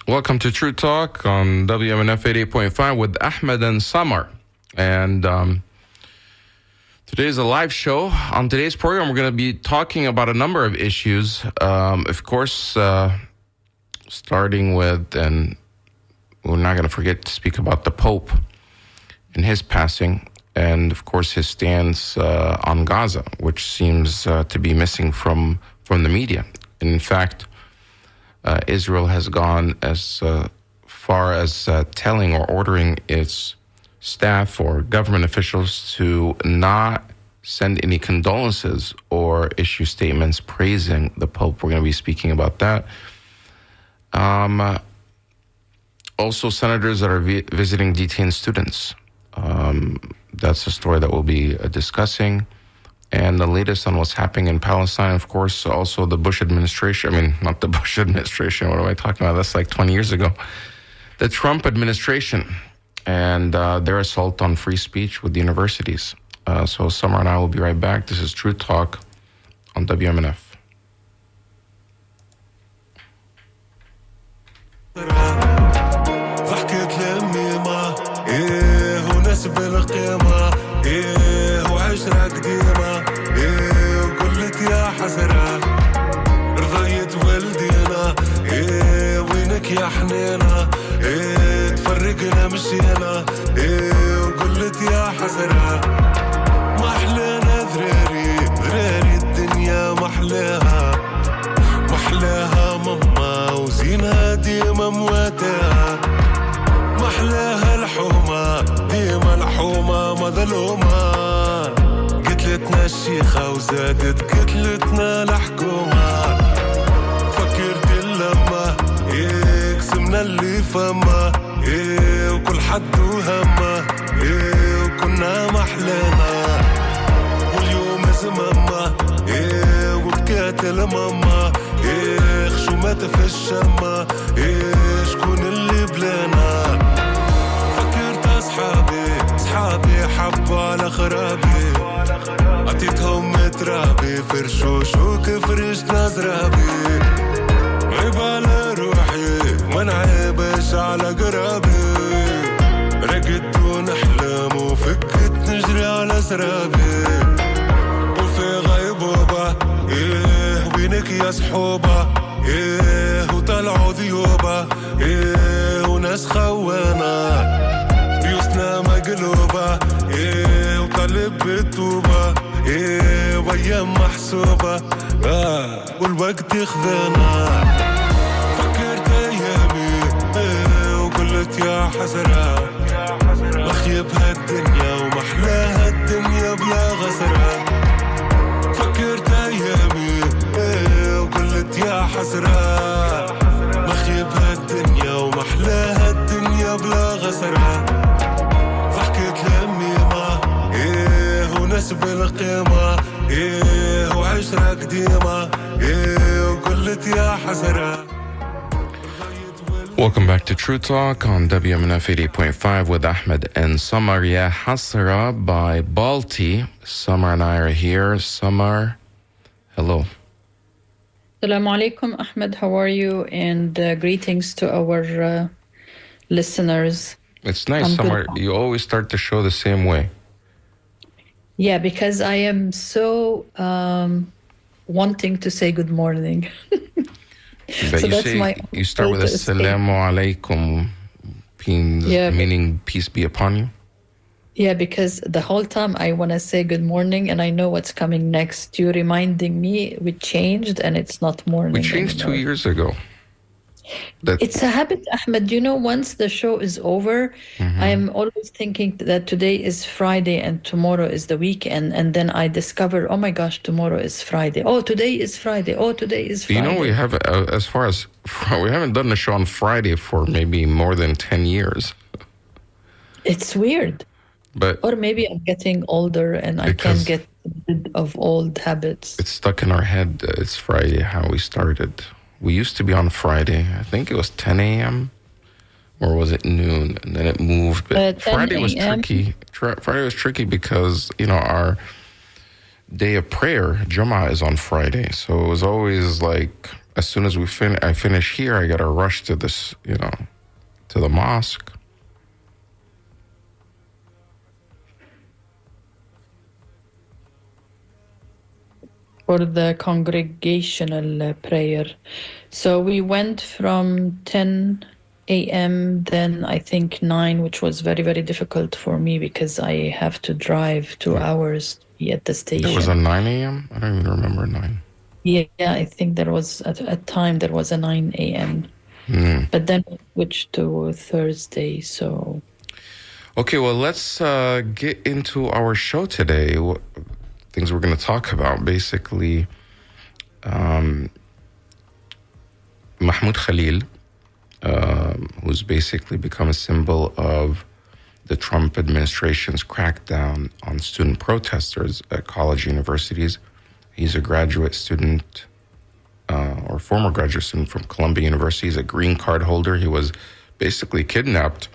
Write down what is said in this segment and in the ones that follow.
Welcome to True Talk on WMNF 88.5 with Ahmed and Samar. And today's a live show. On today's program, we're going to be talking about a number of issues. Of course, starting with, and we're not going to forget to speak about the Pope and his passing. And, of course, his stance on Gaza, which seems to be missing from the media. And in fact, Israel has gone as far as telling or ordering its staff or government officials to not send any condolences or issue statements praising the Pope. We're going to be speaking about that. Also, senators that are visiting detained students. That's a story that we'll be discussing. And the latest on what's happening in Palestine, of course, also the Bush administration. I mean, not the Bush administration. What am I talking about? That's like 20 years ago. The Trump administration and their assault on free speech with the universities. So Samar and I will be right back. This is True Talk on WMNF. رضيت والدينا وينك يا حنينا تفرقنا مشينا وقلت يا حسرة ما أحلانا ذراري الدنيا محلاها ماما وزينها ديما مواتاها محلاها الحومة ديما الحومة مظلومة قتلتنا الشيخة وزادت قتلتنا الحكومة فكرت اللمة قسمنا اللي فما وكل حد وهمه وكنا محلانا واليوم زمامة وبكات الماما خشومات في الشمة شكون اللي بلانا فكرت أصحابي حبوا على خرابي عطيتهم مترابي فرشوش وكفرشنا زرابي عيب على روحي ما نعيبش على قرابي رقدت ونحلم وفكت نجري على سرابي وفي غيبوبة وينك يا صحوبة وطلعوا ذيوبة وناس خوانا ريوسنا مقلوبة وطلب بالتوبة وأيام محسوبة والوقت يخذنا فكرت أيامي وقلت يا حسرة مخيب هالدنيا ومحلاها الدنيا بلا غسرة فكرت أيامي وقلت يا حسرة مخيب هالدنيا ومحلاها الدنيا بلا غسرة ضحكت لأمي ما ونسب القيمة وعشرة قديمة وقلت يا حسرة. Welcome back to True Talk on WMNF 88.5 with Ahmed and Samar. Ya Hasra by Balti. Samar and I are here. Samar, hello. Assalamu alaikum, Ahmed. How are you? And greetings to our listeners. It's nice, Samar. You always start the show the same way. Yeah, because I am so wanting to say good morning. But so you start with Assalamu alaikum, meaning peace be upon you? Yeah, because the whole time I want to say good morning and I know what's coming next. You're reminding me we changed and it's not morning. We changed anymore. 2 years ago. It's a habit, Ahmed. You know, once the show is over, I am always thinking that today is Friday and tomorrow is the weekend. And then I discover, oh my gosh, tomorrow is Friday. Oh, today is Friday. Oh, today is Friday. You know, we have, as far as, we haven't done a show on Friday for maybe more than 10 years. It's weird. But or maybe I'm getting older and I can't get rid of old habits. It's stuck in our head. It's Friday, how we started. We used to be on Friday. I think it was 10 a.m. or was it noon? And then it moved. But Friday was tricky. Friday was tricky because, you know, our day of prayer, Jummah, is on Friday. So it was always like as soon as I finish here, I got to rush to this, to the mosque. For the congregational prayer. So we went from 10 a.m., then I think 9, which was very, very difficult for me because I have to drive 2 hours to be at the station. There was a 9 a.m.? I don't even remember 9. Yeah, I think there was, at a time, there was a 9 a.m. But then we switched to Thursday, so... Okay, well, let's get into our show today. Things we're going to talk about, basically, Mahmoud Khalil, who's basically become a symbol of the Trump administration's crackdown on student protesters at college universities. He's a graduate student, or former graduate student from Columbia University. He's a green card holder. He was basically kidnapped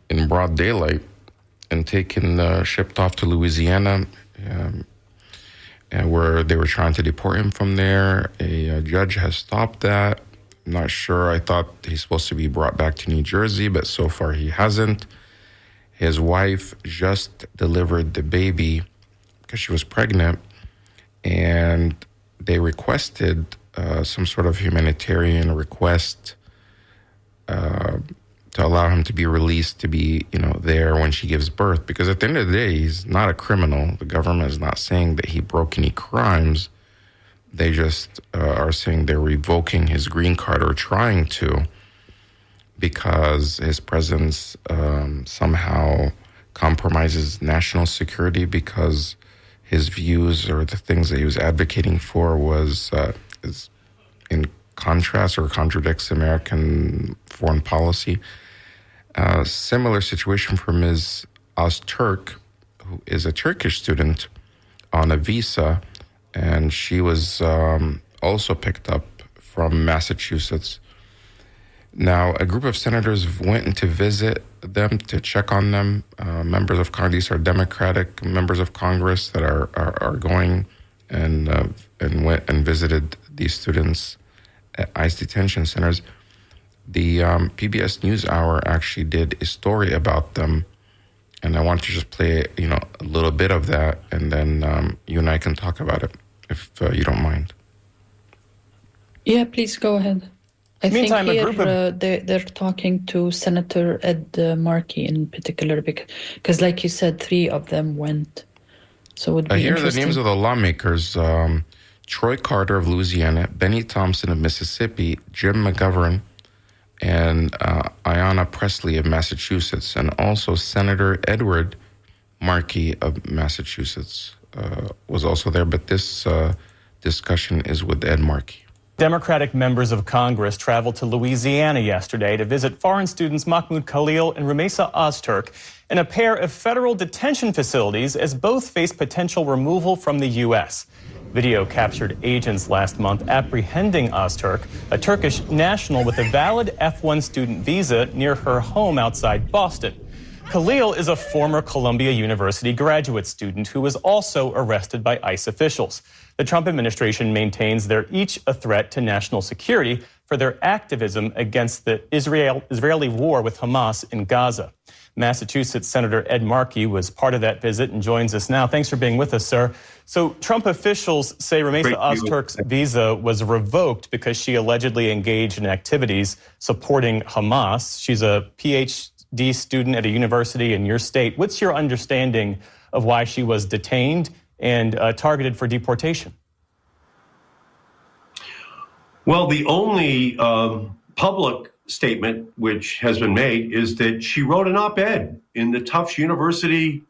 in broad daylight and shipped off to Louisiana, and where they were trying to deport him from there. A judge has stopped that. I'm not sure. I thought he's supposed to be brought back to New Jersey, but so far he hasn't. His wife just delivered the baby because she was pregnant, and they requested some sort of humanitarian request to allow him to be released, to be, there when she gives birth. Because at the end of the day, he's not a criminal. The government is not saying that he broke any crimes. They just are saying they're revoking his green card, or trying to, because his presence somehow compromises national security, because his views or the things that he was advocating for is in contrast or contradicts American foreign policy. Similar situation for Ms. Öztürk, who is a Turkish student on a visa, and she was also picked up from Massachusetts. Now, a group of senators went to visit them, to check on them. Members of Congress, these are Democratic members of Congress that are going and went and visited these students at ICE detention centers. The PBS NewsHour actually did a story about them, and I want to just play, a little bit of that, and then you and I can talk about it, if you don't mind. Yeah, please go ahead. Meantime, think here they're talking to Senator Ed Markey in particular, because like you said, 3 of them went. So it would be here are interesting. the names of the lawmakers. Troy Carter of Louisiana, Benny Thompson of Mississippi, Jim McGovern, and Ayanna Pressley of Massachusetts, and also Senator Edward Markey of Massachusetts was also there. But this discussion is with Ed Markey. Democratic members of Congress traveled to Louisiana yesterday to visit foreign students Mahmoud Khalil and Rumeysa Öztürk in a pair of federal detention facilities, as both face potential removal from the U.S. Video captured agents last month apprehending Öztürk, a Turkish national with a valid F1 student visa, near her home outside Boston. Khalil is a former Columbia University graduate student who was also arrested by ICE officials. The Trump administration maintains they're each a threat to national security for their activism against the Israeli war with Hamas in Gaza. Massachusetts Senator Ed Markey was part of that visit and joins us now. Thanks for being with us, sir. So Trump officials say Rumeysa Öztürk's visa was revoked because she allegedly engaged in activities supporting Hamas. She's a PhD student at a university in your state. What's your understanding of why she was detained and targeted for deportation? Well, the only public statement which has been made is that she wrote an op-ed in the Tufts University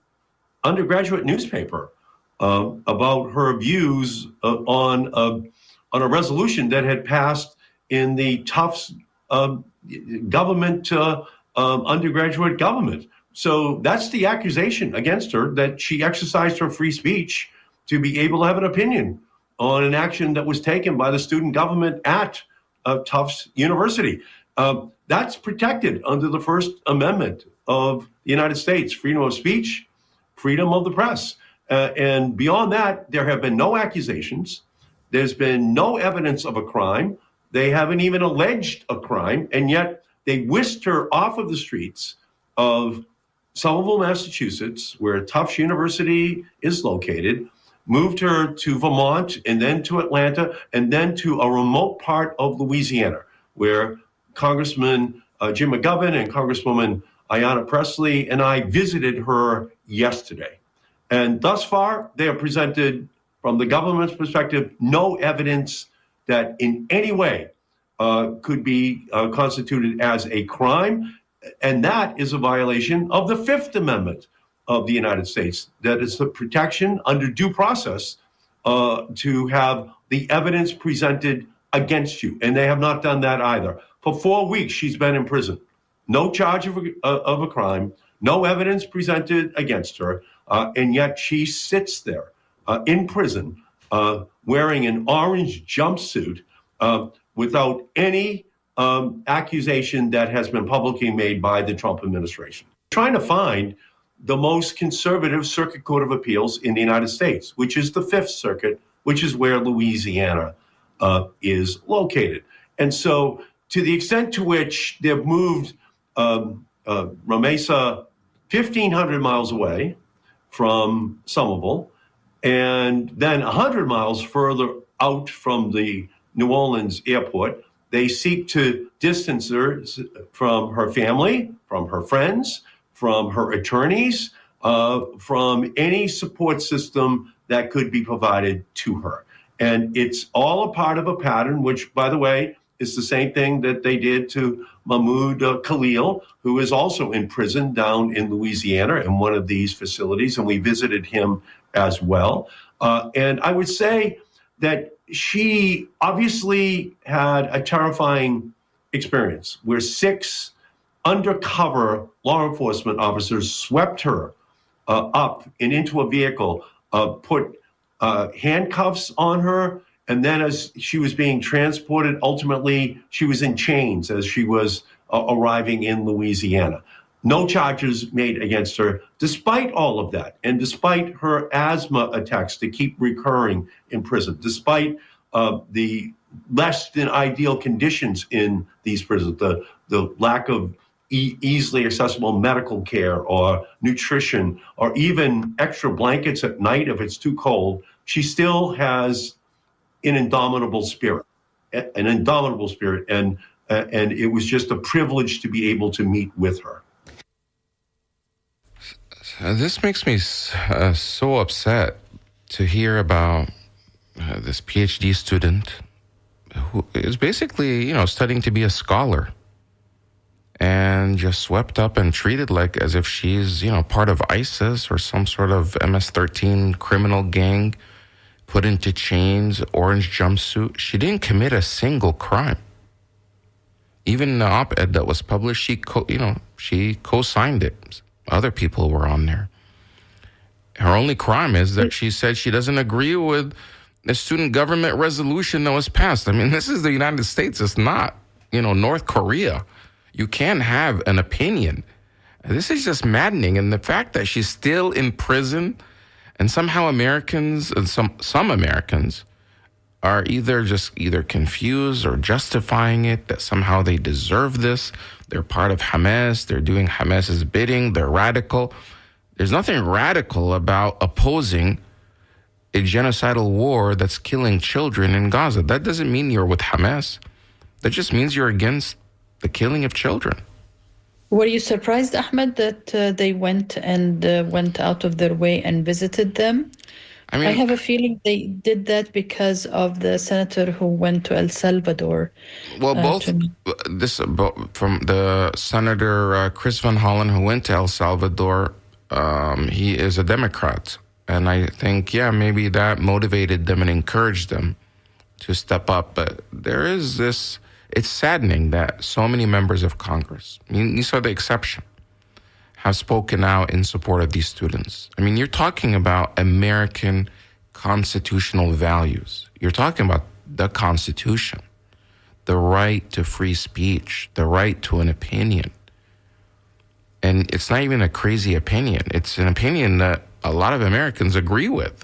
undergraduate newspaper about her views on a resolution that had passed in the Tufts government, undergraduate government. So that's the accusation against her, that she exercised her free speech to be able to have an opinion on an action that was taken by the student government at Tufts University. That's protected under the First Amendment of the United States, freedom of speech, freedom of the press. And beyond that, there have been no accusations. There's been no evidence of a crime. They haven't even alleged a crime, and yet they whisked her off of the streets of Somerville, Massachusetts, where Tufts University is located, moved her to Vermont, and then to Atlanta, and then to a remote part of Louisiana, where Congressman Jim McGovern and Congresswoman Ayanna Pressley and I visited her yesterday. And thus far, they have presented, from the government's perspective, no evidence that in any way could be constituted as a crime. And that is a violation of the Fifth Amendment of the United States. That is the protection under due process to have the evidence presented against you. And they have not done that either. For 4 weeks, she's been in prison. No charge of a crime, no evidence presented against her. And yet she sits there in prison wearing an orange jumpsuit without any accusation that has been publicly made by the Trump administration. Trying to find the most conservative Circuit Court of Appeals in the United States, which is the Fifth Circuit, which is where Louisiana is located. And so to the extent to which they've moved Ramesa 1,500 miles away from Somerville, and then 100 miles further out from the New Orleans airport, they seek to distance her from her family, from her friends, from her attorneys, from any support system that could be provided to her. And it's all a part of a pattern, which, by the way, is the same thing that they did to Mahmoud Khalil, who is also in prison down in Louisiana in one of these facilities, and we visited him as well. And I would say that she obviously had a terrifying experience where 6 undercover law enforcement officers swept her up and into a vehicle, put handcuffs on her, and then as she was being transported, ultimately she was in chains as she was arriving in Louisiana. No charges made against her, despite all of that, and despite her asthma attacks that keep recurring in prison, despite the less than ideal conditions in these prisons, the lack of easily accessible medical care or nutrition, or even extra blankets at night if it's too cold. She still has an indomitable spirit, and it was just a privilege to be able to meet with her. This makes me so upset to hear about this PhD student who is basically, studying to be a scholar, and just swept up and treated like as if she's, part of ISIS or some sort of MS-13 criminal gang, put into chains, orange jumpsuit. She didn't commit a single crime. Even the op-ed that was published, she co-signed it. Other people were on there. Her only crime is that she said she doesn't agree with the student government resolution that was passed. I mean, this is the United States. It's not, North Korea. You can't have an opinion. This is just maddening. And the fact that she's still in prison, and somehow Americans, and some Americans are either confused or justifying it, that somehow they deserve this. They're part of Hamas. They're doing Hamas's bidding. They're radical. There's nothing radical about opposing a genocidal war that's killing children in Gaza. That doesn't mean you're with Hamas. That just means you're against the killing of children. Were you surprised, Ahmed, that they went out of their way and visited them? I have a feeling they did that because of the senator who went to El Salvador. Well, from the Senator Chris Van Hollen, who went to El Salvador, he is a Democrat. And I think, maybe that motivated them and encouraged them to step up. But there is this, it's saddening that so many members of Congress, these are the exception, have spoken out in support of these students. I mean, you're talking about American constitutional values. You're talking about the Constitution, the right to free speech, the right to an opinion. And it's not even a crazy opinion. It's an opinion that a lot of Americans agree with.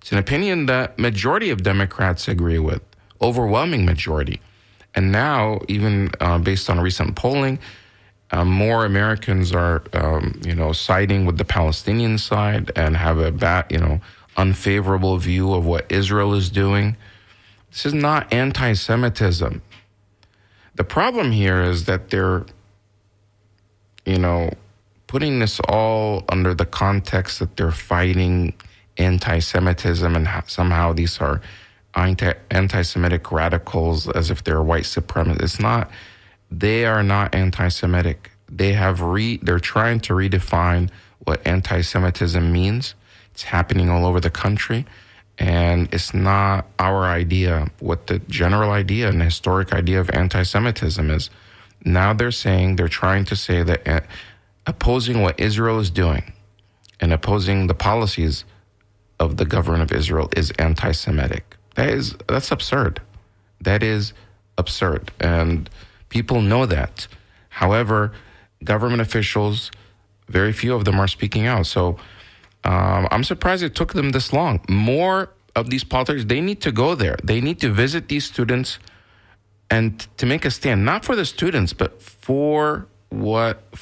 It's an opinion that majority of Democrats agree with, overwhelming majority. And now, even based on recent polling, more Americans are, siding with the Palestinian side and have a unfavorable view of what Israel is doing. This is not anti-Semitism. The problem here is that they're, putting this all under the context that they're fighting anti-Semitism and somehow these are anti-Semitic radicals as if they're white supremacists. It's not. They are not anti-Semitic. They're trying to redefine what anti-Semitism means. It's happening all over the country. And it's not our idea, what the general idea and the historic idea of anti-Semitism is. Now they're trying to say that opposing what Israel is doing and opposing the policies of the government of Israel is anti-Semitic. That's absurd. That is absurd. And people know that. However, government officials, very few of them are speaking out. So I'm surprised it took them this long. More of these politicians, they need to go there. They need to visit these students and to make a stand, not for the students, but for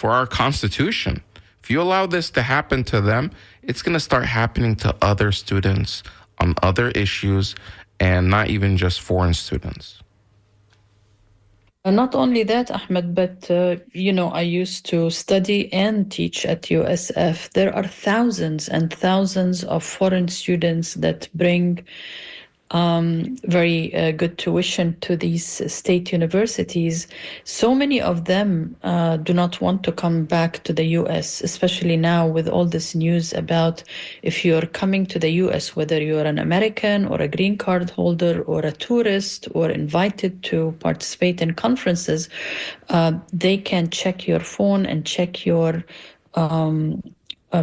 our Constitution. If you allow this to happen to them, it's going to start happening to other students on other issues, and not even just foreign students. Not only that, Ahmed, but, I used to study and teach at USF. There are thousands and thousands of foreign students that bring very good tuition to these state universities. So many of them do not want to come back to the US, especially now with all this news about if you're coming to the US, whether you're an American or a green card holder or a tourist or invited to participate in conferences, they can check your phone and check your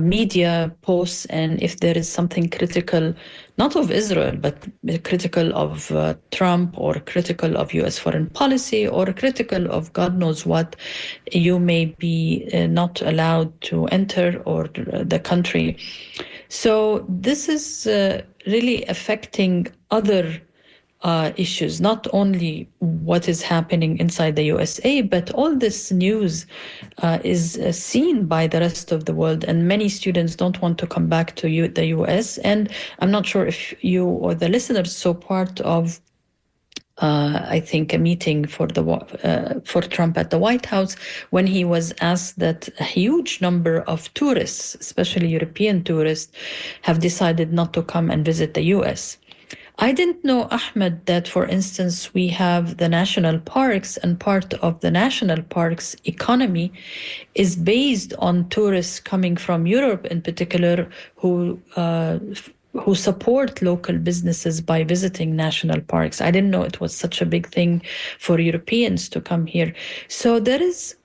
media posts, and if there is something critical, not of Israel, but critical of Trump or critical of US foreign policy or critical of God knows what, you may be not allowed to enter or the country. So this is really affecting other issues, not only what is happening inside the USA, but all this news is seen by the rest of the world, and many students don't want to come back to the US. And I'm not sure if you or the listeners saw part of I think a meeting for Trump at the White House, when he was asked that a huge number of tourists, especially European tourists, have decided not to come and visit the US. I didn't know, Ahmed, that, for instance, we have the national parks, and part of the national parks economy is based on tourists coming from Europe in particular who support local businesses by visiting national parks. I didn't know it was such a big thing for Europeans to come here. So there is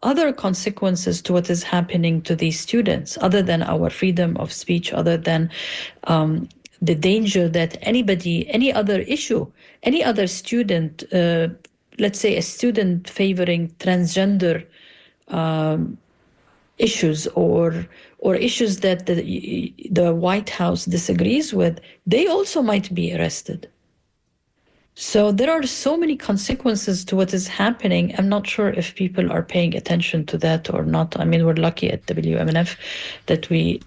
other consequences to what is happening to these students, other than our freedom of speech, other than the danger that any other issue, any other student, let's say a student favoring transgender issues or issues that the White House disagrees with, they also might be arrested. So there are so many consequences to what is happening. I'm not sure if people are paying attention to that or not. I mean, we're lucky at WMNF that we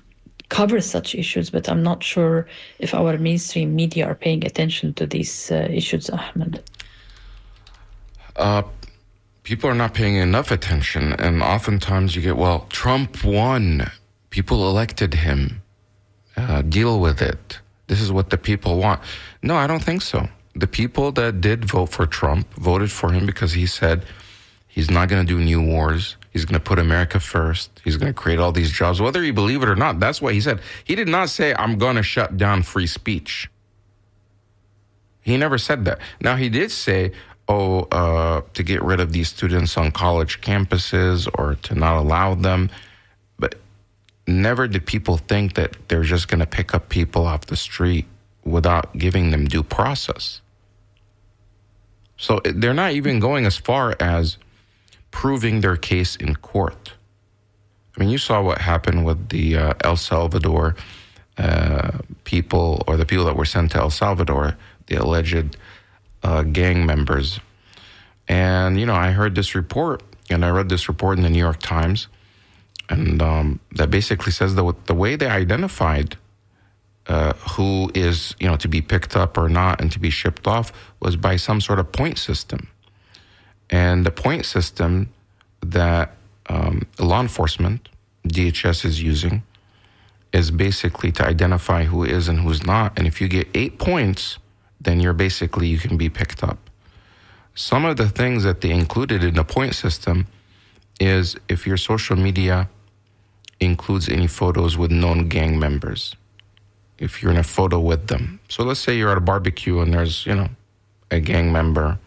cover such issues, but I'm not sure if our mainstream media are paying attention to these issues, Ahmed. People are not paying enough attention, and oftentimes you get, well, Trump won. People elected him. Deal with it. This is what the people want. No, I don't think so. The people that did vote for Trump voted for him because he said he's not going to do new wars. He's going to put America first. He's going to create all these jobs, whether you believe it or not. That's what he said. He did not say, I'm going to shut down free speech. He never said that. Now, he did say, to get rid of these students on college campuses or to not allow them. But never did people think that they're just going to pick up people off the street without giving them due process. So they're not even going as far as proving their case in court. I mean, you saw what happened with the El Salvador people, or the people that were sent to El Salvador, the alleged gang members. And, I heard this report, and I read this report in the New York Times, and that basically says that the way they identified who is, to be picked up or not and to be shipped off was by some sort of point system. And the point system that law enforcement, DHS, is using is basically to identify who is and who's not. And if you get 8 points, then you can be picked up. Some of the things that they included in the point system is if your social media includes any photos with known gang members, if you're in a photo with them. So let's say you're at a barbecue and there's, a gang member,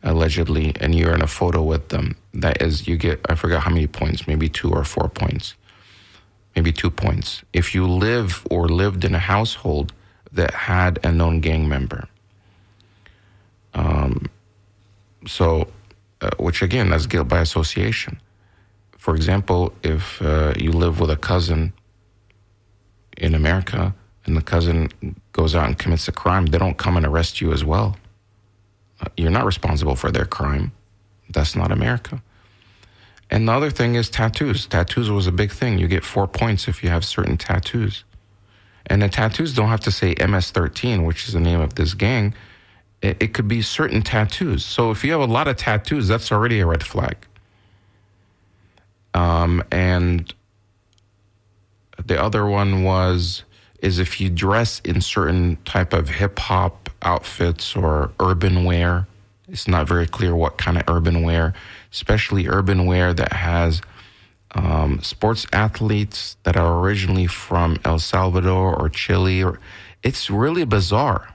allegedly, and you're in a photo with them. That is, you get, I forgot how many points, maybe 2 or 4 points, maybe 2 points. If you live or lived in a household that had a known gang member. Which again, that's guilt by association. For example, if you live with a cousin in America and the cousin goes out and commits a crime, they don't come and arrest you as well. You're not responsible for their crime. That's not America. And the other thing is tattoos. Tattoos was a big thing. You get 4 points if you have certain tattoos. And the tattoos don't have to say MS-13, which is the name of this gang. It could be certain tattoos. So if you have a lot of tattoos, that's already a red flag. And the other one is if you dress in certain type of hip hop outfits or urban wear. It's not very clear what kind of urban wear, especially urban wear that has sports athletes that are originally from El Salvador or Chile. It's really bizarre.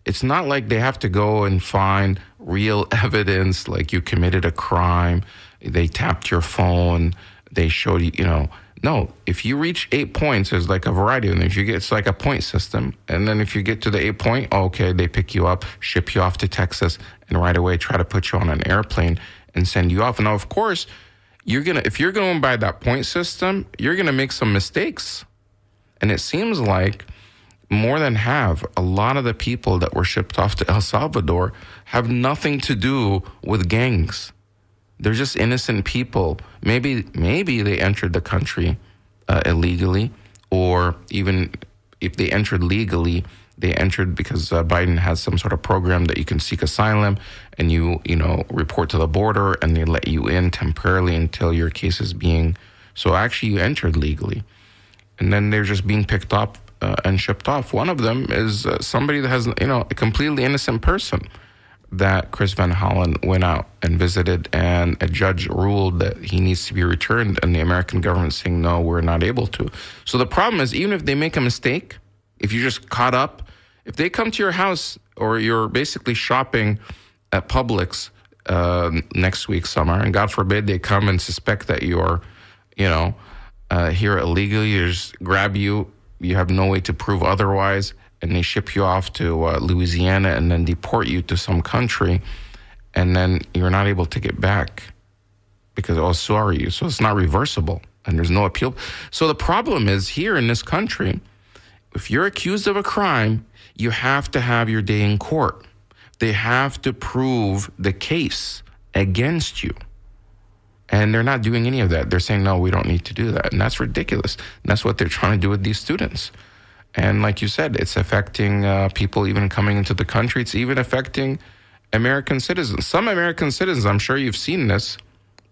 It's not like they have to go and find real evidence, like you committed a crime, they tapped your phone, they showed you, No, if you reach 8 points, there's like a variety of them. If you get, it's like a point system. And then if you get to the 8 point, okay, they pick you up, ship you off to Texas, and right away try to put you on an airplane and send you off. Now, of course, if you're going by that point system, you're going to make some mistakes. And it seems like more than half, a lot of the people that were shipped off to El Salvador have nothing to do with gangs. They're just innocent people. Maybe they entered the country illegally, or even if they entered legally, they entered because Biden has some sort of program that you can seek asylum and you report to the border and they let you in temporarily until your case is being. So actually, you entered legally, and then they're just being picked up and shipped off. One of them is somebody that has a completely innocent person that Chris Van Hollen went out and visited, and a judge ruled that he needs to be returned, and the American government saying, no, we're not able to. So the problem is, even if they make a mistake, if you're just caught up, if they come to your house or you're basically shopping at Publix next week, Samar, and God forbid they come and suspect that you're, here illegally, they just grab you, you have no way to prove otherwise, and they ship you off to Louisiana and then deport you to some country, and then you're not able to get back because, sorry, so it's not reversible and there's no appeal. So the problem is, here in this country, if you're accused of a crime, you have to have your day in court. They have to prove the case against you. And they're not doing any of that. They're saying, no, we don't need to do that. And that's ridiculous. And that's what they're trying to do with these students. And like you said, it's affecting people even coming into the country. It's even affecting American citizens. Some American citizens, I'm sure you've seen this,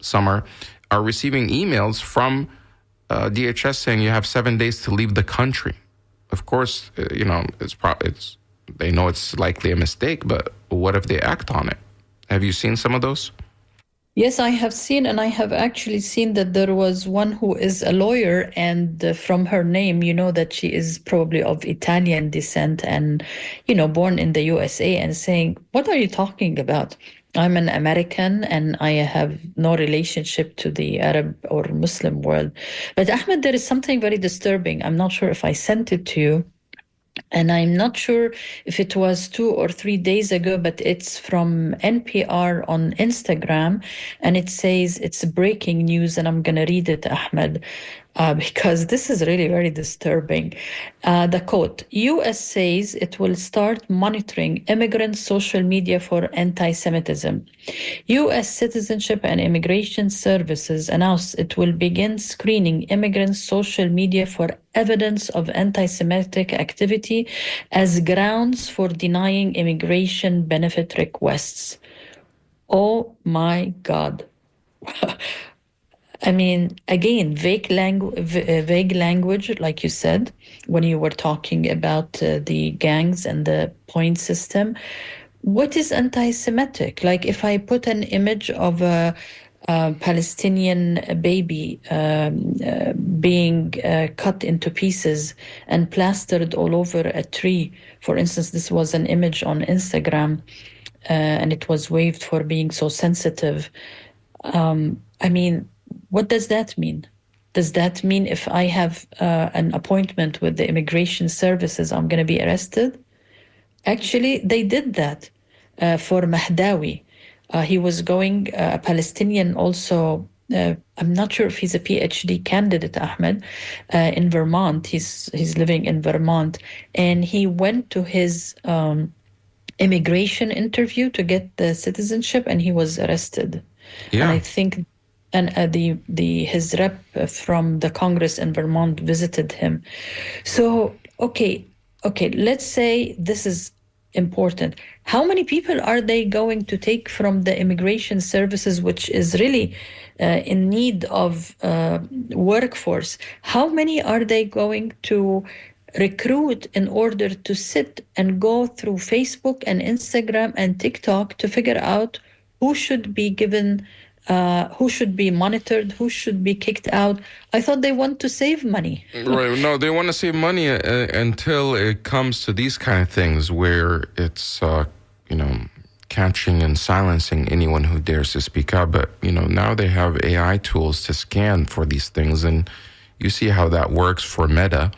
Samar, are receiving emails from DHS saying you have 7 days to leave the country. Of course, they know it's likely a mistake, but what if they act on it? Have you seen some of those? Yes, I have seen, and I have actually seen that there was one who is a lawyer, and from her name, you know that she is probably of Italian descent and, born in the USA, and saying, what are you talking about? I'm an American and I have no relationship to the Arab or Muslim world. But Ahmed, there is something very disturbing. I'm not sure if I sent it to you. And I'm not sure if it was 2 or 3 days ago, but it's from NPR on Instagram. And it says, it's breaking news, and I'm going to read it, Ahmed. because this is really very disturbing. The quote, U.S. says it will start monitoring immigrant social media for anti-Semitism. U.S. Citizenship and Immigration Services announced it will begin screening immigrants' social media for evidence of anti-Semitic activity as grounds for denying immigration benefit requests. Oh my God. I mean, again, vague language, like you said, when you were talking about the gangs and the point system. What is anti-Semitic? Like if I put an image of a Palestinian baby being cut into pieces and plastered all over a tree. For instance, this was an image on Instagram, and it was waived for being so sensitive. I mean, what does that mean? Does that mean if I have an appointment with the immigration services, I'm going to be arrested? Actually, they did that for Mahdawi. He was going, a Palestinian also, I'm not sure if he's a PhD candidate, Ahmed, in Vermont. He's living in Vermont. And he went to his immigration interview to get the citizenship, and he was arrested. Yeah. And I think his rep from the Congress in Vermont visited him. So, okay, let's say this is important. How many people are they going to take from the immigration services, which is really in need of workforce? How many are they going to recruit in order to sit and go through Facebook and Instagram and TikTok to figure out who should be given, who should be monitored, who should be kicked out? I thought they want to save money. Right. No, they want to save money until it comes to these kind of things where it's, catching and silencing anyone who dares to speak out. But, now they have AI tools to scan for these things. And you see how that works for Meta,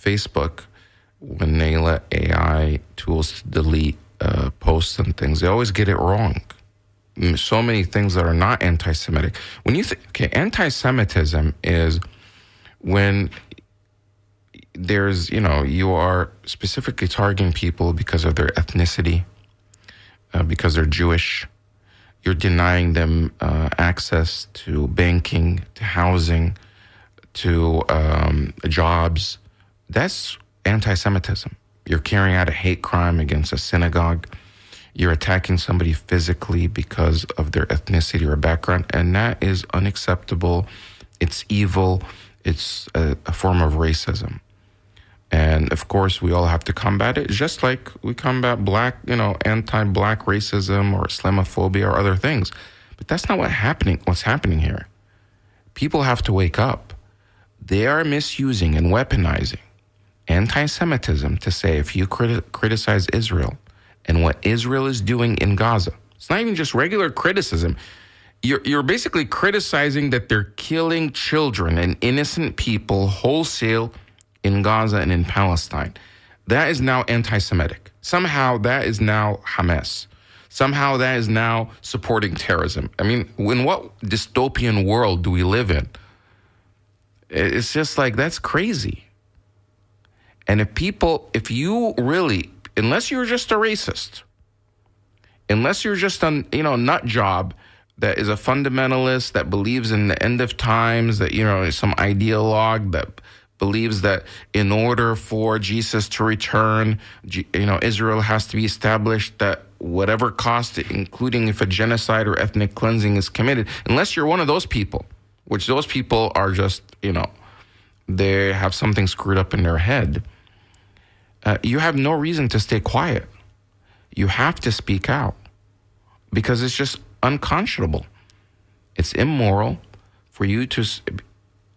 Facebook, when they let AI tools delete posts and things. They always get it wrong. So many things that are not anti-Semitic. When you think, anti-Semitism is when there's, you are specifically targeting people because of their ethnicity, because they're Jewish. You're denying them access to banking, to housing, to jobs. That's anti-Semitism. You're carrying out a hate crime against a synagogue. You're attacking somebody physically because of their ethnicity or background, and that is unacceptable. It's evil. It's a form of racism. And of course, we all have to combat it, just like we combat anti-black racism or Islamophobia or other things. But that's not what's happening here. People have to wake up. They are misusing and weaponizing anti-Semitism to say if you criticize Israel and what Israel is doing in Gaza, it's not even just regular criticism. You're basically criticizing that they're killing children and innocent people wholesale in Gaza and in Palestine. That is now anti-Semitic. Somehow that is now Hamas. Somehow that is now supporting terrorism. I mean, in what dystopian world do we live in? It's just like, that's crazy. And if you really, unless you're just a racist, unless you're just a nut job that is a fundamentalist that believes in the end of times, that some ideologue that believes that in order for Jesus to return, Israel has to be established at whatever cost, including if a genocide or ethnic cleansing is committed. Unless you're one of those people, which those people are just they have something screwed up in their head. You have no reason to stay quiet. You have to speak out because it's just unconscionable. It's immoral for you to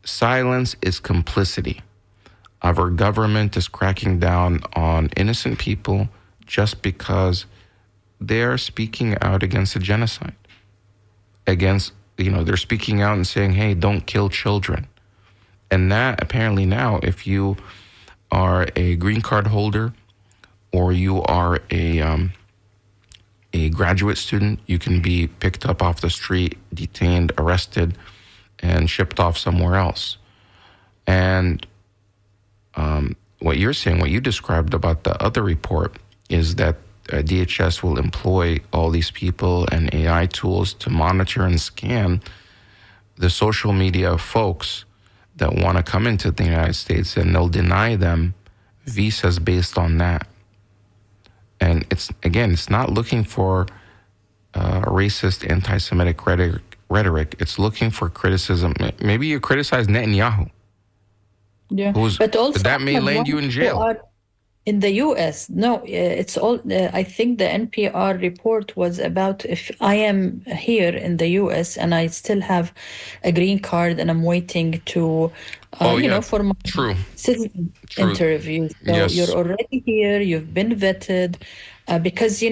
silence is complicity. Our government is cracking down on innocent people just because they're speaking out against a genocide. They're speaking out and saying, hey, don't kill children. And that apparently now, if you are a green card holder or you are a graduate student, you can be picked up off the street, detained, arrested, and shipped off somewhere else. And what you're saying, what you described about the other report is that DHS will employ all these people and AI tools to monitor and scan the social media folks that want to come into the United States, and they'll deny them visas based on that. And it's not looking for racist, anti-Semitic rhetoric. It's looking for criticism. Maybe you criticize Netanyahu. Yeah, but also that may land you in jail. In the U.S., no, it's all. I think the NPR report was about if I am here in the U.S. and I still have a green card and I'm waiting to, for my citizen interview. So yes. You're already here. You've been vetted, because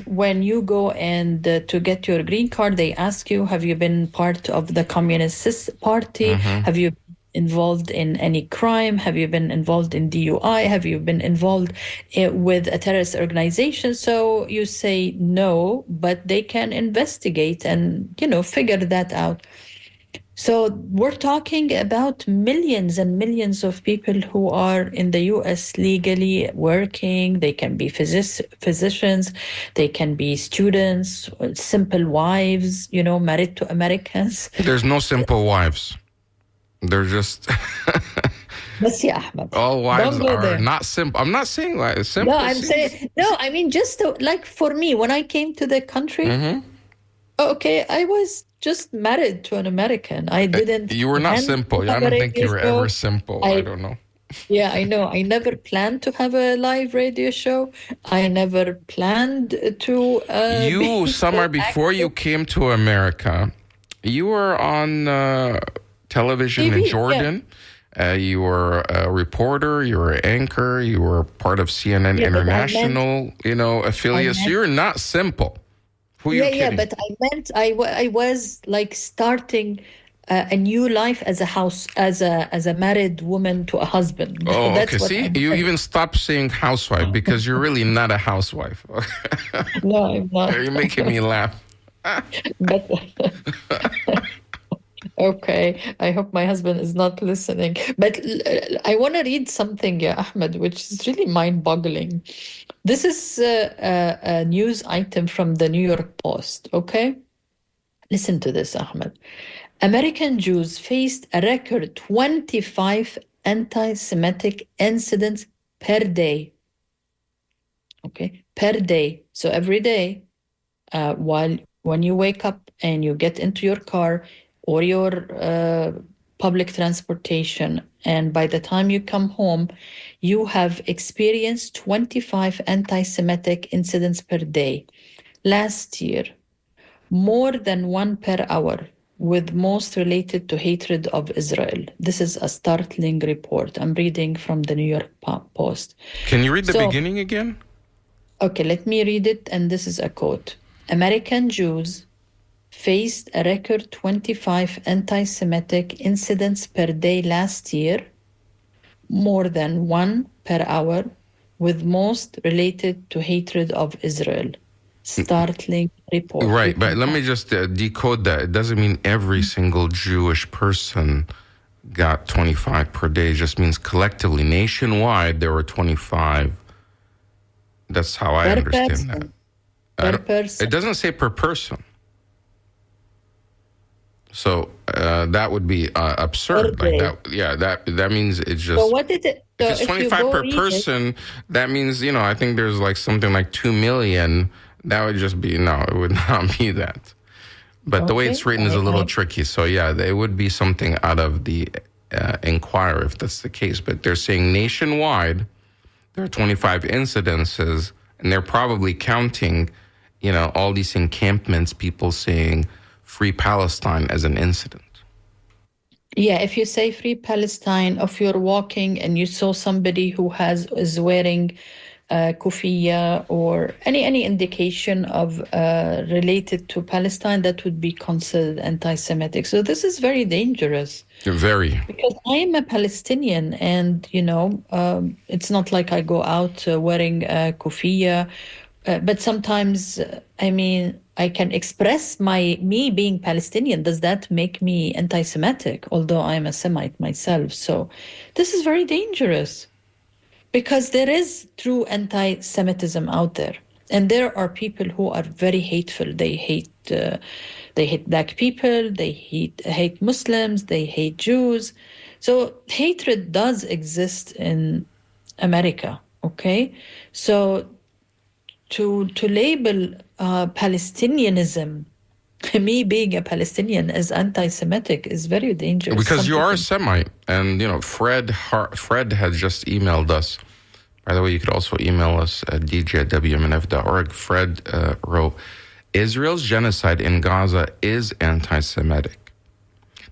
when you go and to get your green card, they ask you, have you been part of the Communist Party? Mm-hmm. Have you involved in any crime? Have you been involved in DUI? Have you been involved with a terrorist organization? So you say no, but they can investigate and, figure that out. So we're talking about millions and millions of people who are in the U.S. legally working. They can be physicians, they can be students, simple wives, married to Americans. There's no simple wives. They're just But yeah, Ahmed. All wives are there. not simple. I'm not saying like simple. No, I'm saying I mean just like for me when I came to the country. Mm-hmm. Okay, I was just married to an American. I didn't. You were not simple. I don't think you were ever simple. I don't know. Yeah, I know. I never planned to have a live radio show. I never planned to. Samar, before you came to America, you were on television TV, in Jordan. Yeah. You were a reporter. You were an anchor. You were part of CNN International. Affiliates. You're not simple. Who are you kidding? But I meant I was like starting a new life as a married woman to a husband. Oh, okay. See, you even stopped saying housewife because you're really not a housewife. No, I'm not. You're making me laugh. But okay, I hope my husband is not listening. But I want to read something, Ahmed, which is really mind-boggling. This is a news item from the New York Post, okay? Listen to this, Ahmed. American Jews faced a record 25 anti-Semitic incidents per day. Okay, per day. So every day, when you wake up and you get into your car or your public transportation, and by the time you come home, you have experienced 25 anti-Semitic incidents per day. Last year, more than one per hour, with most related to hatred of Israel. This is a startling report. I'm reading from the New York Post. Can you read the beginning again? Okay, let me read it, and this is a quote. American Jews faced a record 25 anti-Semitic incidents per day last year, more than one per hour, with most related to hatred of Israel. Startling report. Right, but let me just decode that. It doesn't mean every single Jewish person got 25 per day. It just means collectively, nationwide, there were 25. That's how I understand that. Per person. It doesn't say per person. So that would be absurd. Like that. That means it's just. So what did it? So if it's 25 per person, that means I think there's like something like 2 million. That would just be it would not be that. But the way it's written is a little tricky. So it would be something out of the Inquirer if that's the case. But they're saying nationwide there are 25 incidences, and they're probably counting, all these encampments, people saying Free Palestine as an incident. Yeah, if you say Free Palestine, if you're walking and you saw somebody who is wearing kufiya or any indication of related to Palestine, that would be considered anti-Semitic. So this is very dangerous. Very. Because I am a Palestinian, and it's not like I go out wearing kufiya. but sometimes, I can express me being Palestinian. Does that make me anti-Semitic? Although I'm a Semite myself. So this is very dangerous because there is true anti-Semitism out there. And there are people who are very hateful. They hate black people, they hate Muslims, they hate Jews. So hatred does exist in America, okay? So to label Palestinianism, me being a Palestinian, as anti-Semitic is very dangerous. Because you are a Semite, and Fred has just emailed us. By the way, you could also email us at dj@wmnf.org. Fred wrote, Israel's genocide in Gaza is anti-Semitic.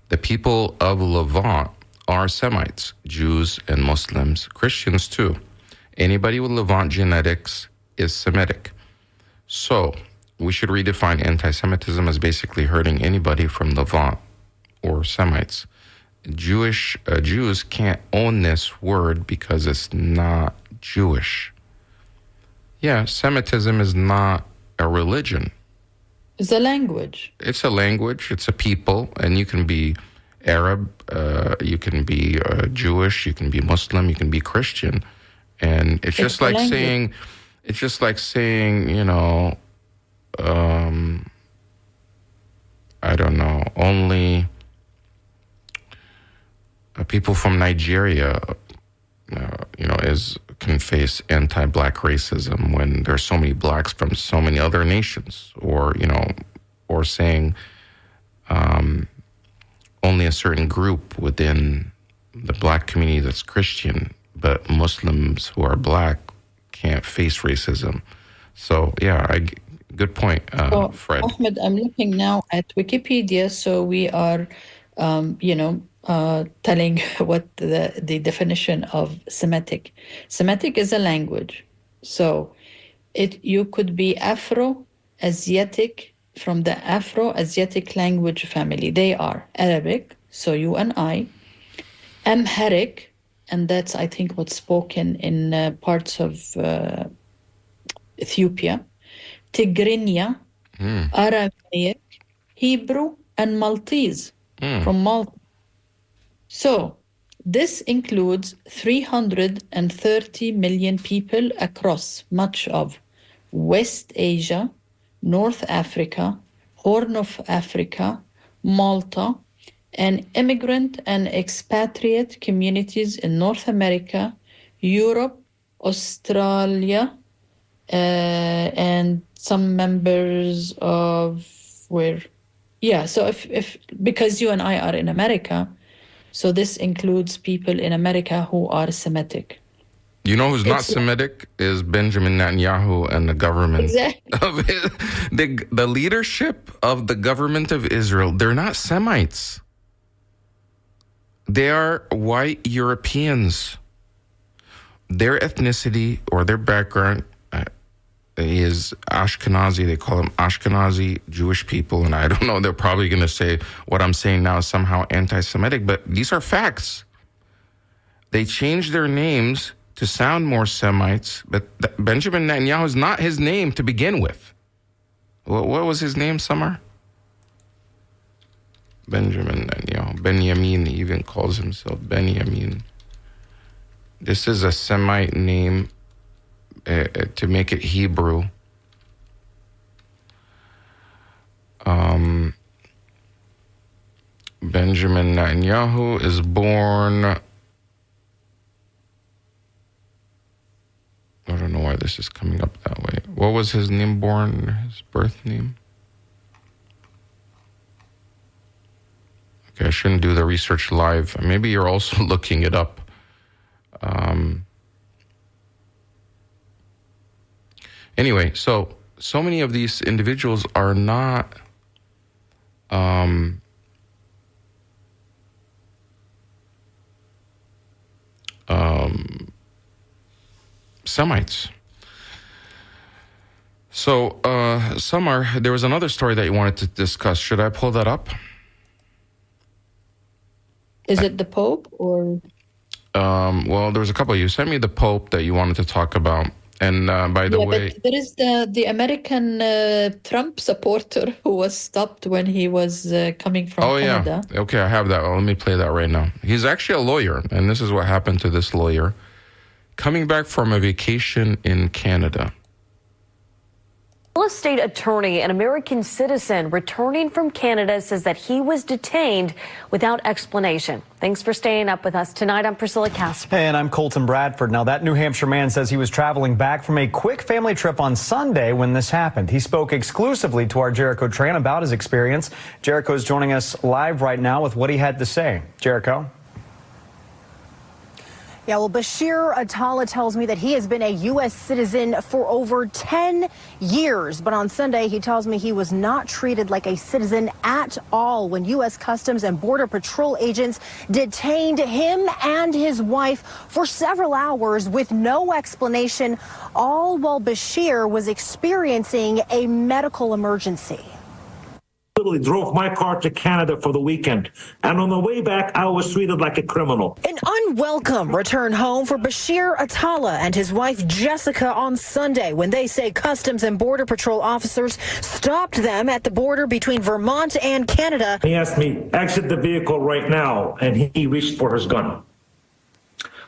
The people of Levant are Semites, Jews and Muslims, Christians too. Anybody with Levant genetics is Semitic. So we should redefine anti-Semitism as basically hurting anybody from Levant or Semites. Jews can't own this word because it's not Jewish. Yeah, Semitism is not a religion. It's a language. It's a language. It's a people, and you can be Arab, you can be Jewish, you can be Muslim, you can be Christian, and it's just like saying, I don't know, only people from Nigeria, can face anti-black racism when there's so many blacks from so many other nations, or saying only a certain group within the black community that's Christian, but Muslims who are black can't face racism. So yeah, good point, Fred. Ahmed, I'm looking now at Wikipedia, so we are, telling what the definition of Semitic. Semitic is a language. So you could be Afro-Asiatic, from the Afro-Asiatic language family. They are Arabic, so you and I, Amharic, and that's, I think, what's spoken in parts of Ethiopia, Tigrinya, Aramaic, Hebrew, and Maltese from Malta. So this includes 330 million people across much of West Asia, North Africa, Horn of Africa, Malta, and immigrant and expatriate communities in North America, Europe, Australia, and some members of where? Yeah, so if because you and I are in America, so this includes people in America who are Semitic. You know who's not Semitic is Benjamin Netanyahu and the government. Exactly. The leadership of the government of Israel, they're not Semites. They are white Europeans. Their ethnicity or their background is Ashkenazi. They call them Ashkenazi Jewish people. And I don't know, they're probably going to say what I'm saying now is somehow anti-Semitic, but these are facts. They changed their names to sound more Semites, but Benjamin Netanyahu is not his name to begin with. What was his name, Samar? Benjamin Netanyahu. Benjamin, he even calls himself Benjamin. This is a Semite name to make it Hebrew. Benjamin Netanyahu is born... I don't know why this is coming up that way. What was his name born, his birth name? Okay, I shouldn't do the research live. Maybe you're also looking it up. Anyway, so many of these individuals are not Semites. So, Samar, there was another story that you wanted to discuss. Should I pull that up? Is it the Pope or? Well, there was a couple. You sent me the Pope that you wanted to talk about. And by the way, but there is the American Trump supporter who was stopped when he was coming from Canada. Yeah. Okay, I have that. Let me play that right now. He's actually a lawyer, and this is what happened to this lawyer. Coming back from a vacation in Canada. Real estate attorney, an American citizen returning from Canada, says that he was detained without explanation. Thanks for staying up with us tonight. I'm Priscilla Casper. And I'm Colton Bradford. Now, that New Hampshire man says he was traveling back from a quick family trip on Sunday when this happened. He spoke exclusively to our Jericho Tran about his experience. Jericho is joining us live right now with what he had to say. Jericho? Yeah, well, Bashir Attallah tells me that he has been a U.S. citizen for over 10 years. But on Sunday, he tells me he was not treated like a citizen at all when U.S. Customs and Border Patrol agents detained him and his wife for several hours with no explanation, all while Bashir was experiencing a medical emergency. Literally drove my car to Canada for the weekend, and on the way back I was treated like a criminal. An unwelcome return home for Bashir Attallah and his wife Jessica on Sunday when they say Customs and Border Patrol officers stopped them at the border between Vermont and Canada. He asked me, exit the vehicle right now, and he reached for his gun.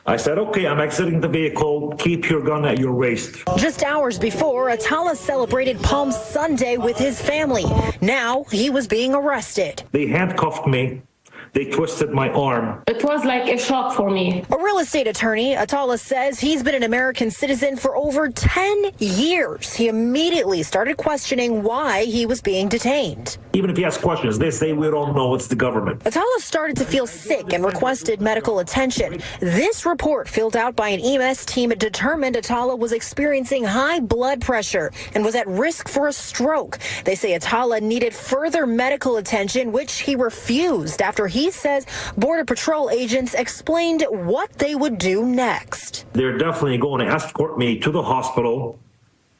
I said, okay, I'm exiting the vehicle. Keep your gun at your waist. Just hours before, Attallah celebrated Palm Sunday with his family. Now he was being arrested. They handcuffed me. They twisted my arm. It was like a shock for me. A real estate attorney, Attallah says he's been an American citizen for over 10 years. He immediately started questioning why he was being detained. Even if you ask questions, they say we don't know, it's the government. Attallah started to feel sick and requested medical attention. This report filled out by an EMS team determined Attallah was experiencing high blood pressure and was at risk for a stroke. They say Attallah needed further medical attention, which he refused after he says Border Patrol agents explained what they would do next. They're definitely going to escort me to the hospital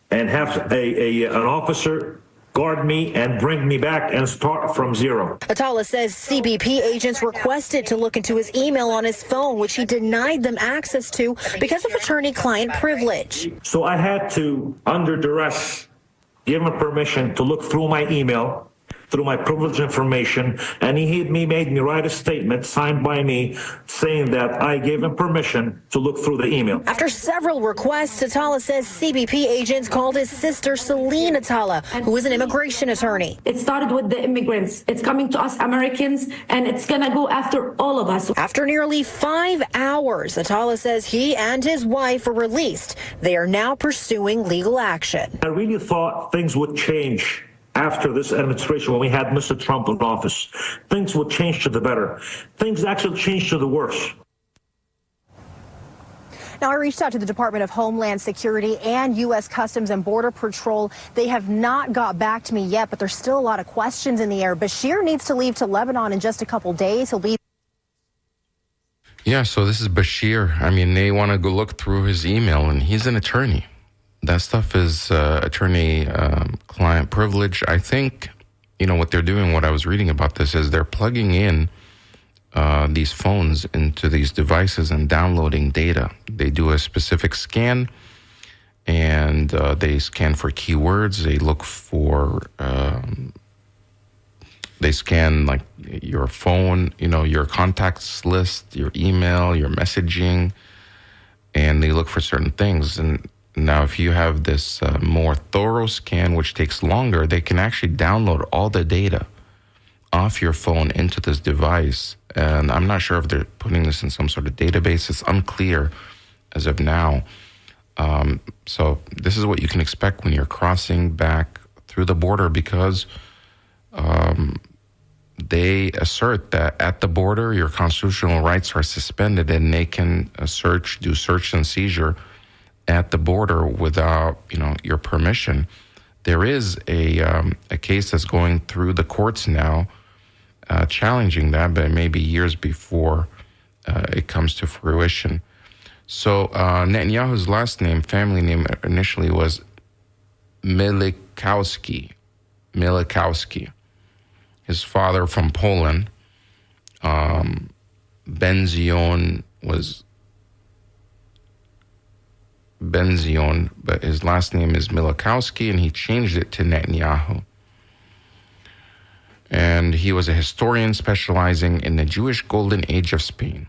and have an officer guard me and bring me back and start from zero. Attallah says CBP agents requested to look into his email on his phone, which he denied them access to because of attorney-client privilege. So I had to, under duress, give him permission to look through my email, through my privileged information, and he made me write a statement signed by me saying that I gave him permission to look through the email. After several requests, Attallah says CBP agents called his sister Celine Attallah, who is an immigration attorney. It started with the immigrants. It's coming to us Americans, and it's going to go after all of us. After nearly 5 hours, Attallah says he and his wife were released. They are now pursuing legal action. I really thought things would change after this administration, when we had Mr. Trump in office. Things would change to the better. Things actually changed to the worse. Now, I reached out to the Department of Homeland Security and U.S. Customs and Border Patrol. They have not got back to me yet, but there's still a lot of questions in the air. Bashir needs to leave to Lebanon in just a couple days. He'll be... Yeah, so this is Bashir. I mean, they want to go look through his email, and he's an attorney. That stuff is attorney-client privilege. I think, what they're doing, what I was reading about this, is they're plugging in these phones into these devices and downloading data. They do a specific scan, and they scan for keywords. They look for, they scan like your phone, your contacts list, your email, your messaging, and they look for certain things. And now, if you have this more thorough scan, which takes longer, they can actually download all the data off your phone into this device. And I'm not sure if they're putting this in some sort of database. It's unclear as of now. So this is what you can expect when you're crossing back through the border, because they assert that at the border, your constitutional rights are suspended, and they can do search and seizure at the border without, your permission. There is a case that's going through the courts now, challenging that, but maybe years before it comes to fruition. So Netanyahu's last name, family name initially was Milikowski. His father from Poland, Ben Zion, was Benzion, but his last name is Milikowski, and he changed it to Netanyahu. And he was a historian specializing in the Jewish Golden Age of Spain.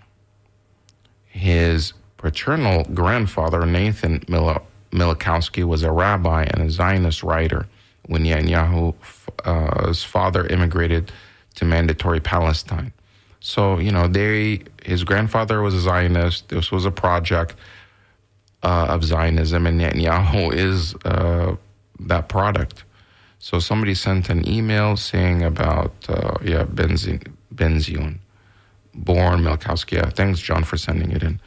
His paternal grandfather, Nathan Milikowski, was a rabbi and a Zionist writer when Netanyahu's father immigrated to mandatory Palestine. So, his grandfather was a Zionist. This was a project of Zionism, and Netanyahu is that product. So somebody sent an email saying about, Benzion, born Milikowski. Yeah, thanks, John, for sending it in.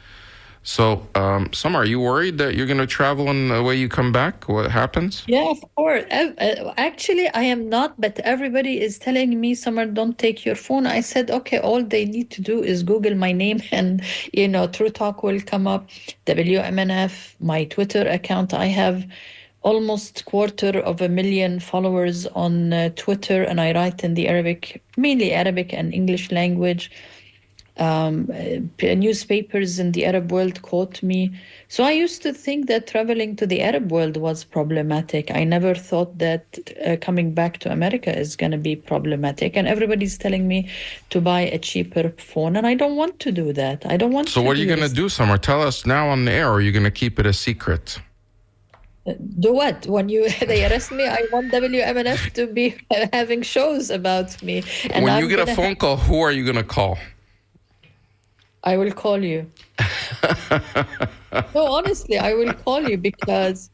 So, Samar, are you worried that you're going to travel on the way you come back? What happens? Yeah, of course. Actually, I am not, but everybody is telling me, Samar, don't take your phone. I said, okay, all they need to do is Google my name and, True Talk will come up. WMNF, my Twitter account. I have almost 250,000 followers on Twitter, and I write in the mainly Arabic and English language. Newspapers in the Arab world quote me. So I used to think that traveling to the Arab world was problematic. I never thought that coming back to America is going to be problematic. And everybody's telling me to buy a cheaper phone, and I don't want to do that. I don't want to. So what are you going to do, Samar? Tell us now on the air, or are you going to keep it a secret? Do what? When they arrest me, I want WMNF to be having shows about me. And when you get a phone call, who are you going to call? I will call you. No, honestly, I will call you because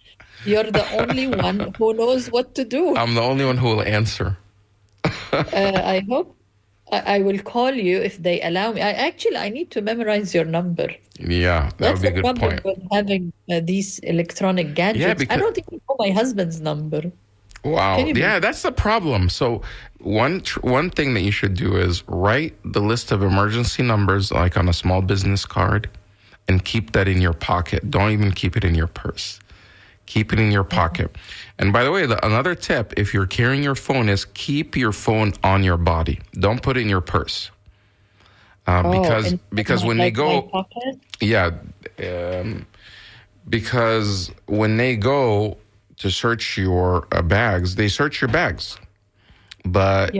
you're the only one who knows what to do. I'm the only one who will answer. I hope I will call you if they allow me. I need to memorize your number. Yeah, that would be a good point. With having these electronic gadgets. Yeah, because I don't even know my husband's number. Wow. Yeah, that's the problem. So one thing that you should do is write the list of emergency numbers like on a small business card and keep that in your pocket. Don't even keep it in your purse. Keep it in your pocket. And by the way, another tip, if you're carrying your phone, is keep your phone on your body. Don't put it in your purse. Because when they go... Yeah. Because when they go to search your bags, they search your bags. But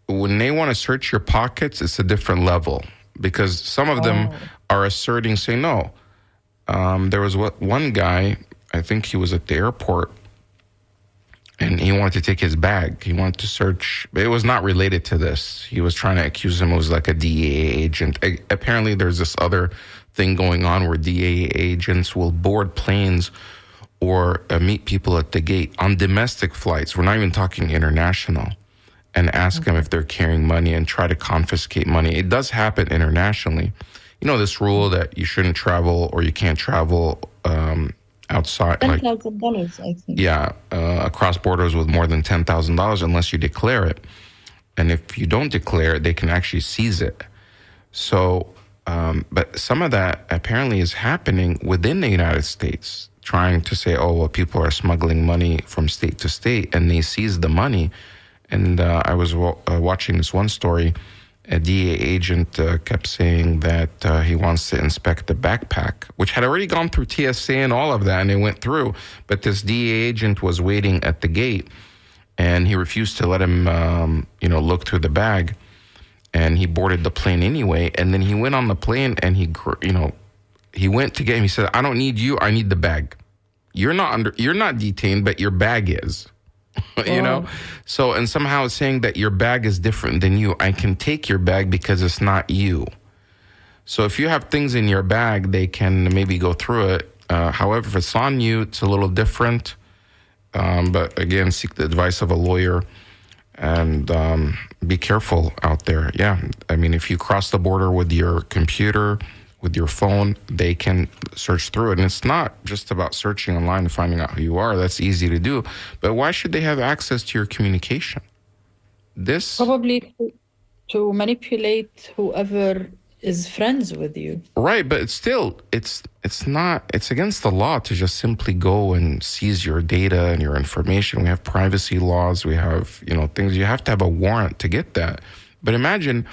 when they want to search your pockets, it's a different level. Because some of them are asserting, saying, no. There was one guy, I think he was at the airport, and he wanted to take his bag. He wanted to search. It was not related to this. He was trying to accuse him. It was like a DEA agent. Apparently, there's this other thing going on where DEA agents will board planes or meet people at the gate on domestic flights. We're not even talking international. And ask them if they're carrying money and try to confiscate money. It does happen internationally. This rule that you shouldn't travel or you can't travel outside. $10,000, I think. Yeah, across borders with more than $10,000 unless you declare it. And if you don't declare it, they can actually seize it. So, but some of that apparently is happening within the United States, trying to say, people are smuggling money from state to state, and they seize the money. And I was watching this one story. A DEA agent kept saying that he wants to inspect the backpack, which had already gone through TSA and all of that, and it went through. But this DEA agent was waiting at the gate, and he refused to let him, look through the bag. And he boarded the plane anyway. And then he went on the plane, and he went to get him. He said, "I don't need you. I need the bag. You're not detained, but your bag is." So, and somehow it's saying that your bag is different than you. I can take your bag because it's not you. So if you have things in your bag, they can maybe go through it. However, if it's on you, it's a little different. But again, seek the advice of a lawyer and be careful out there. Yeah. I mean, if you cross the border with your computer, with your phone, they can search through it. And it's not just about searching online and finding out who you are. That's easy to do. But why should they have access to your communication? Probably to manipulate whoever is friends with you. Right, but it's against the law to just simply go and seize your data and your information. We have privacy laws. We have, things. You have to have a warrant to get that. But imagine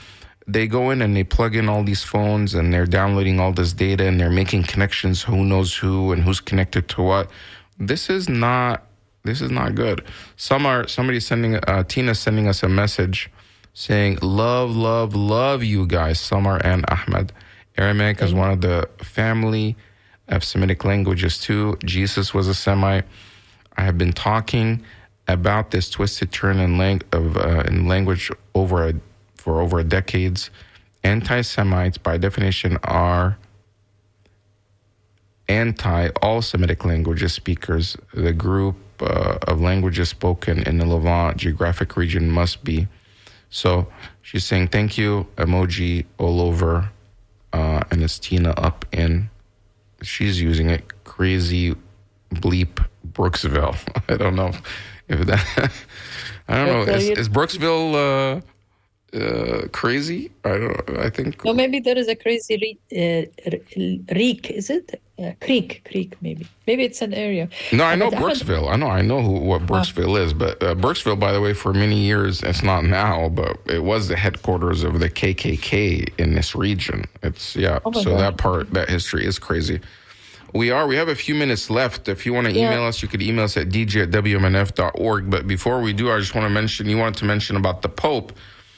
they go in and they plug in all these phones and they're downloading all this data and they're making connections, who knows who and who's connected to what. This is not good. Somebody's Tina's sending us a message saying, love you guys, Samar and Ahmed. Aramaic is one of the family of Semitic languages too. Jesus was a Semite. I have been talking about this twisted turn in language for over decades. Anti-Semites, by definition, are anti all Semitic languages speakers. The group of languages spoken in the Levant geographic region must be. So she's saying thank you, emoji all over, and it's Tina up in, she's using it, crazy bleep Brooksville. I don't know if that, I don't know, is Brooksville crazy? I think. No, maybe there is a crazy reek. Is it creek? Maybe it's an area. No, I know Brooksville. I know what Brooksville is. But Brooksville, by the way, for many years, it's not now, but it was the headquarters of the KKK in this region. It's so God. that history is crazy. We have a few minutes left. If you want to email us, you could email us at dj@wmnf.org. But before we do, I just want to mention, you wanted to mention about the Pope.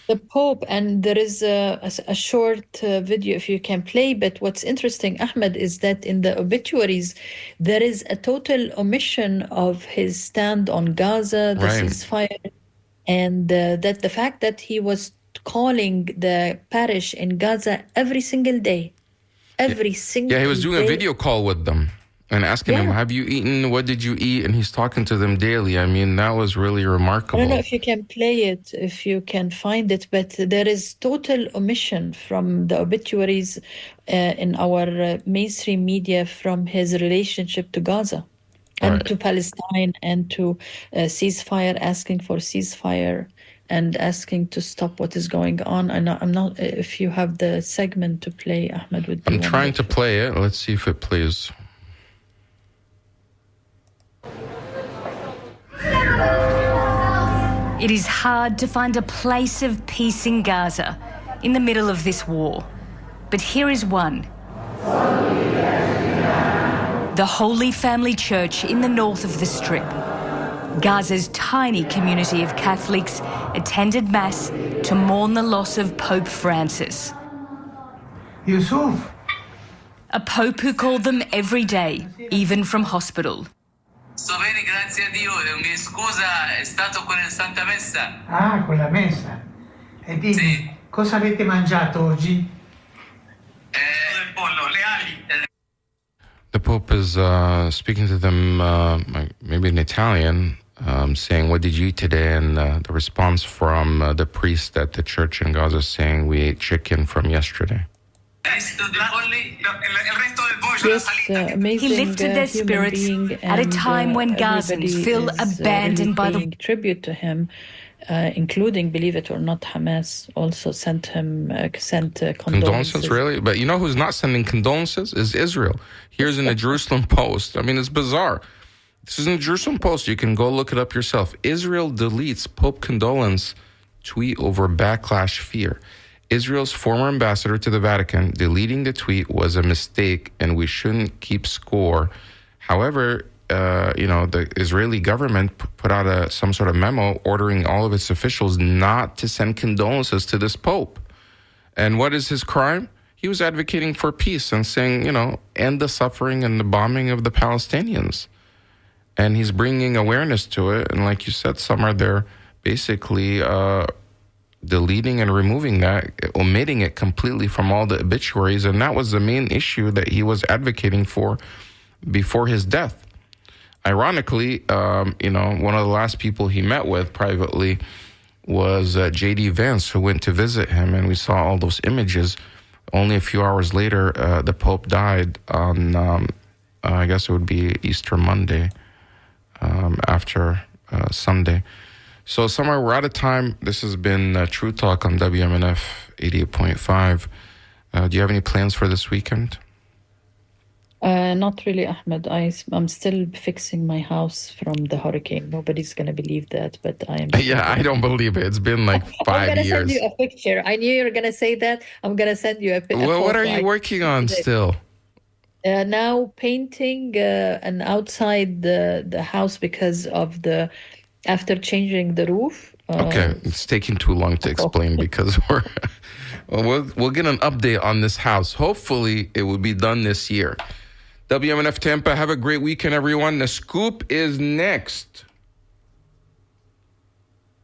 The Pope, and there is a short video if you can play. But what's interesting, Ahmed, is that in the obituaries, there is a total omission of his stand on Gaza, the ceasefire, and that the fact that he was calling the parish in Gaza every single day. Yeah, he was doing a video call with them and asking them, have you eaten? What did you eat? And he's talking to them daily. I mean, that was really remarkable. I don't know if you can play it, if you can find it, but there is total omission from the obituaries in our mainstream media from his relationship to Gaza and to Palestine and to ceasefire, asking for ceasefire and asking to stop what is going on. And I'm not, if you have the segment to play, Ahmed would be I'm trying to play it. Let's see if it plays. It is hard to find a place of peace in Gaza in the middle of this war. But here is one. The Holy Family Church in the north of the Strip. Gaza's tiny community of Catholics attended Mass to mourn the loss of Pope Francis. Yusuf. A Pope who called them every day, even from hospital. Sto bene, grazie a Dio. Mi scusa, è stato con la Santa Messa. Ah, con la Messa. E dimmi, cosa avete mangiato oggi? Pollo, le ali. The Pope is speaking to them, maybe in Italian, saying, what did you eat today? And the response from the priest at the church in Gaza is saying, we ate chicken from yesterday. Yes, amazing. He lifted their spirits at a time when Gazans feel abandoned by the... tribute to him, including, believe it or not, Hamas also sent condolences. Really? But you know who's not sending condolences? Is Israel. Here's in the Jerusalem Post. I mean, it's bizarre. This is in the Jerusalem Post. You can go look it up yourself. Israel deletes Pope condolence tweet over backlash fear. Israel's former ambassador to the Vatican deleting the tweet was a mistake and we shouldn't keep score. However, the Israeli government put out some sort of memo ordering all of its officials not to send condolences to this Pope. And what is his crime? He was advocating for peace and saying, end the suffering and the bombing of the Palestinians. And he's bringing awareness to it. And like you said, Samar, they're basically deleting and removing that, omitting it completely from all the obituaries. And that was the main issue that he was advocating for before his death. Ironically, one of the last people he met with privately was J.D. Vance, who went to visit him. And we saw all those images. Only a few hours later, the Pope died on, I guess it would be Easter Monday, after Sunday. So, Samar, we're out of time. This has been True Talk on WMNF 88.5. Do you have any plans for this weekend? Not really, Ahmed. I'm still fixing my house from the hurricane. Nobody's going to believe that, but I am. Yeah, I don't believe it. It's been like 5 I'm going to years. send you a picture. I knew you were going to say that. I'm going to send you a picture. Well, what are you working on still? Now painting and outside the house because of after changing the roof. Okay, it's taking too long to explain because we'll get an update on this house. Hopefully, it will be done this year. WMNF Tampa, have a great weekend, everyone. The Scoop is next.